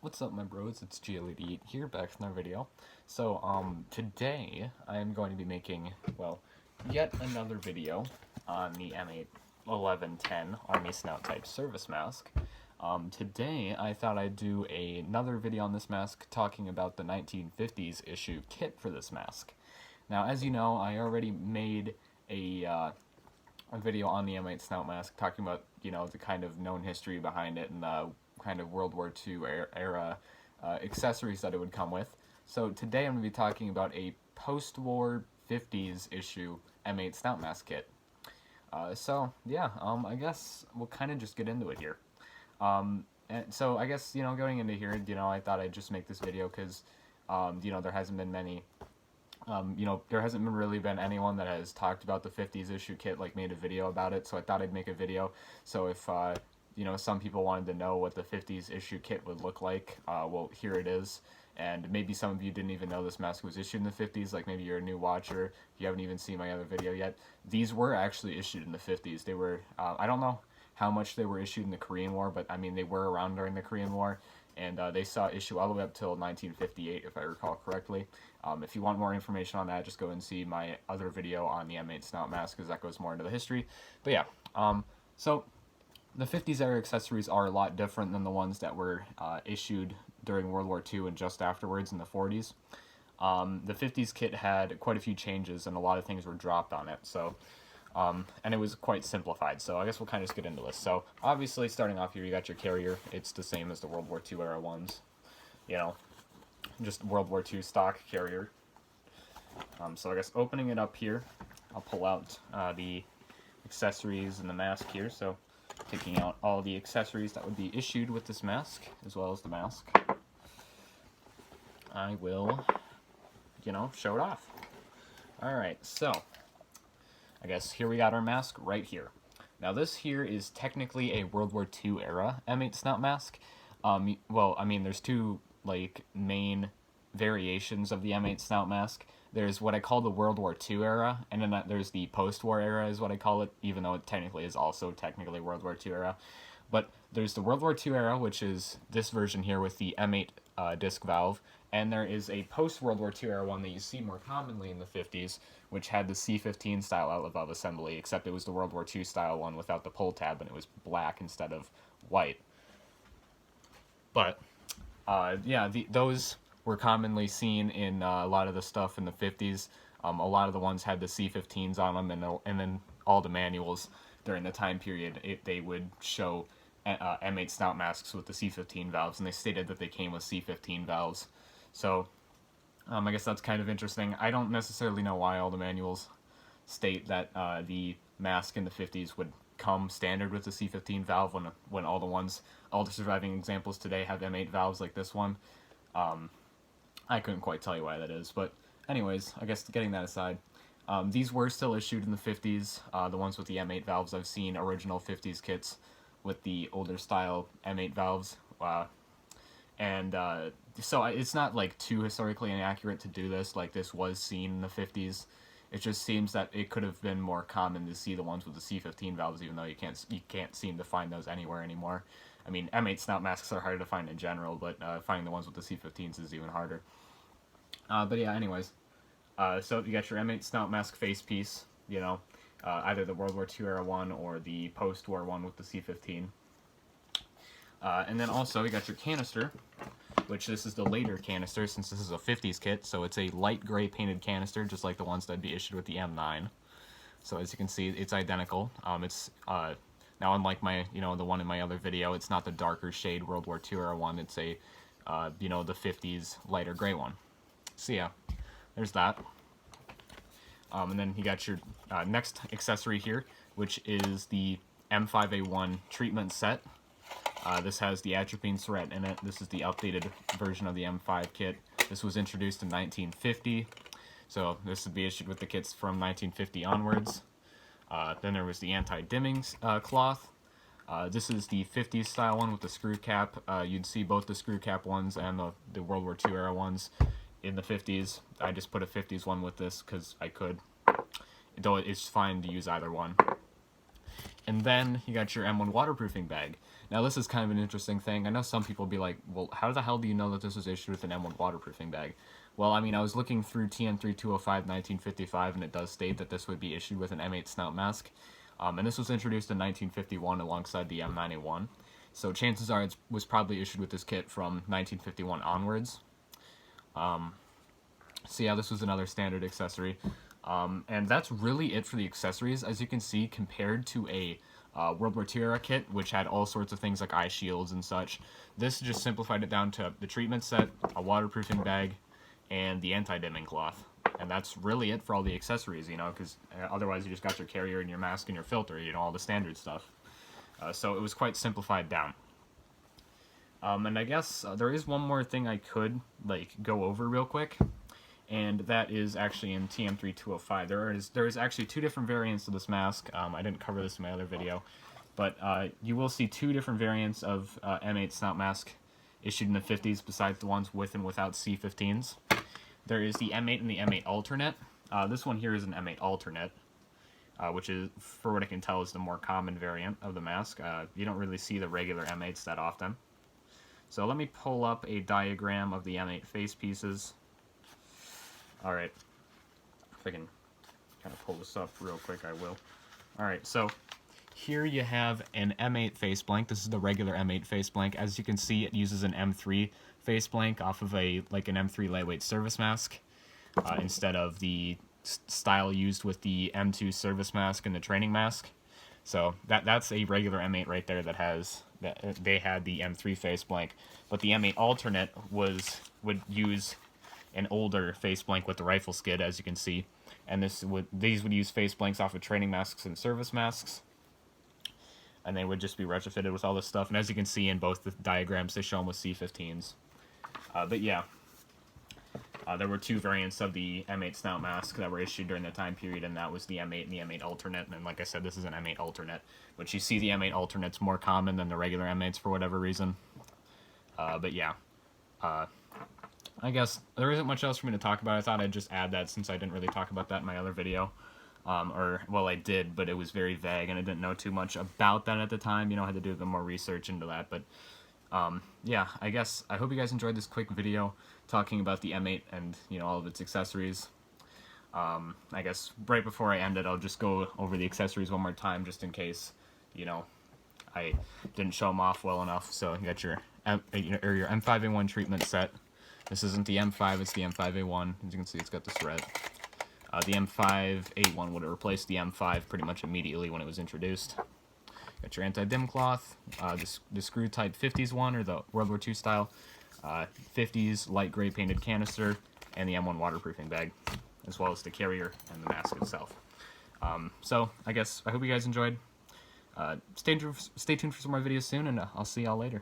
What's up, my bros? It's GLED here, back with another video. So, today I am going to be making, well, yet another video on the M8-11-10 Army Snout-Type service mask. Today I thought I'd do another video on this mask talking about the 1950s issue kit for this mask. Now, as you know, I already made a video on the M8 Snout mask talking about, the kind of known history behind it and the kind of World War II era accessories that it would come with. So today I'm going to be talking about a post-war 50s issue M8 Snout mask kit. I guess we'll kind of just get into it here. And so I guess, going into here, I thought I'd just make this video because, there hasn't been many, there hasn't really been anyone that has talked about the 50s issue kit, like made a video about it, so I thought I'd make a video. So if, some people wanted to know what the 50s issue kit would look like, well, here it is. And maybe some of you didn't even know this mask was issued in the 50s, like maybe you're a new watcher, you haven't even seen my other video yet. These were actually issued in the 50s. They were, I don't know how much they were issued in the Korean War, but I mean, they were around during the Korean War, and they saw issue all the way up till 1958, if I recall correctly. If you want more information on that, just go and see my other video on the M8 Snout mask, because that goes more into the history. But yeah, so the 50s era accessories are a lot different than the ones that were issued during World War II and just afterwards in the 40s. The 50s kit had quite a few changes and a lot of things were dropped on it, so and it was quite simplified, so I guess we'll kind of just get into this. So obviously, starting off here, you got your carrier. It's the same as the World War II era ones, just World War II stock carrier. So I guess opening it up here, I'll pull out the accessories and the mask here. So taking out all the accessories that would be issued with this mask, as well as the mask, I will, show it off. Alright, so I guess here we got our mask right here. Now this here is technically a World War II era M8 Snout mask. Well, I mean, there's two main variations of the M8 Snout mask. There's what I call the World War II era, and then there's the post-war era is what I call it, even though it technically is also technically World War II era. But there's the World War II era, which is this version here with the M8 disc valve, and there is a post-World War II era one that you see more commonly in the 50s, which had the C-15 style outlet valve assembly, except it was the World War II style one without the pull tab, and it was black instead of white. But, those were commonly seen in a lot of the stuff in the 50s. A lot of the ones had the C-15s on them, and then all the manuals during the time period, they would show M8 Snout masks with the C-15 valves, and they stated that they came with C-15 valves. So, I guess that's kind of interesting. I don't necessarily know why all the manuals state that the mask in the 50s would come standard with the C-15 valve when all the surviving examples today have M8 valves like this one. I couldn't quite tell you why that is, but anyways, I guess getting that aside, these were still issued in the 50s, the ones with the M8 valves. I've seen original 50s kits with the older style M8 valves, so it's not too historically inaccurate to do this, this was seen in the 50s. It just seems that it could have been more common to see the ones with the C-15 valves, even though you can't seem to find those anywhere anymore. I mean, M8 Snout masks are harder to find in general, but finding the ones with the C-15s is even harder. But yeah, anyways. So you got your M8 Snout mask face piece, either the World War II era one or the post-war one with the C-15. And then also you got your canister, which this is the later canister since this is a 50s kit, so it's a light gray painted canister, just like the ones that'd be issued with the M9. So as you can see, it's identical. It's now, unlike the one in my other video, it's not the darker shade World War II era one. It's a, the 50s lighter gray one. So yeah, there's that. And then you got your next accessory here, which is the M5A1 treatment set. This has the atropine syringe in it. This is the updated version of the M5 kit. This was introduced in 1950, so this would be issued with the kits from 1950 onwards. Then there was the anti-dimming cloth. This is the 50s style one with the screw cap. You'd see both the screw cap ones and the World War II era ones in the 50s. I just put a 50s one with this because I could, though it's fine to use either one. And then you got your M1 waterproofing bag. Now this is kind of an interesting thing. I know some people be like, well, how the hell do you know that this was issued with an M1 waterproofing bag? Well, I mean, I was looking through TN 3205 1955, and it does state that this would be issued with an M8 snout mask. And this was introduced in 1951 alongside the M9-11. So chances are it was probably issued with this kit from 1951 onwards. So yeah, this was another standard accessory. And that's really it for the accessories. As you can see, compared to a World War II era kit, which had all sorts of things like eye shields and such, this just simplified it down to the treatment set, a waterproofing bag, and the anti-dimming cloth. And that's really it for all the accessories, you know, because otherwise you just got your carrier and your mask and your filter, you know, all the standard stuff. So it was quite simplified down. And I guess there is one more thing I could, like, go over real quick. And that is actually in TM 3205. There is actually two different variants of this mask. I didn't cover this in my other video, but you will see two different variants of M8 snout mask issued in the 50s besides the ones with and without C15s. There is the M8 and the M8 alternate. This one here is an M8 alternate, which is, for what I can tell, is the more common variant of the mask. You don't really see the regular M8s that often. So let me pull up a diagram of the M8 face pieces. Alright, if I can kind of pull this up real quick, I will. Alright, so here you have an M8 face blank. This is the regular M8 face blank. As you can see, it uses an M3 face blank off of an M3 lightweight service mask instead of the style used with the M2 service mask and the training mask. So that's a regular M8 right there they had the M3 face blank, but the M8 alternate would use an older face blank with the rifle skid, as you can see, and these would use face blanks off of training masks and service masks, and they would just be retrofitted with all this stuff. And as you can see in both the diagrams, they show them with C15s. But yeah, there were two variants of the M8 snout mask that were issued during that time period, and that was the M8 and the M8 alternate. And like I said, this is an M8 alternate, but you see the M8 alternate's more common than the regular M8s for whatever reason. But yeah, I guess there isn't much else for me to talk about. I thought I'd just add that since I didn't really talk about that in my other video. Well, I did, but it was very vague, and I didn't know too much about that at the time. You know, I had to do a bit more research into that. But yeah, I guess I hope you guys enjoyed this quick video talking about the M8 and, you know, all of its accessories. I guess right before I end it, I'll just go over the accessories one more time, just in case, you know, I didn't show them off well enough. So you got your M5A1 treatment set. This isn't the M5, it's the M5A1. As you can see, it's got this red. The M5A1 would have replaced the M5 pretty much immediately when it was introduced. Got your anti-dim cloth, the screw-type 50's one, or the World War II style, 50's light gray painted canister, and the M1 waterproofing bag, as well as the carrier and the mask itself. So, I guess, I hope you guys enjoyed. Stay tuned for some more videos soon, and I'll see y'all later.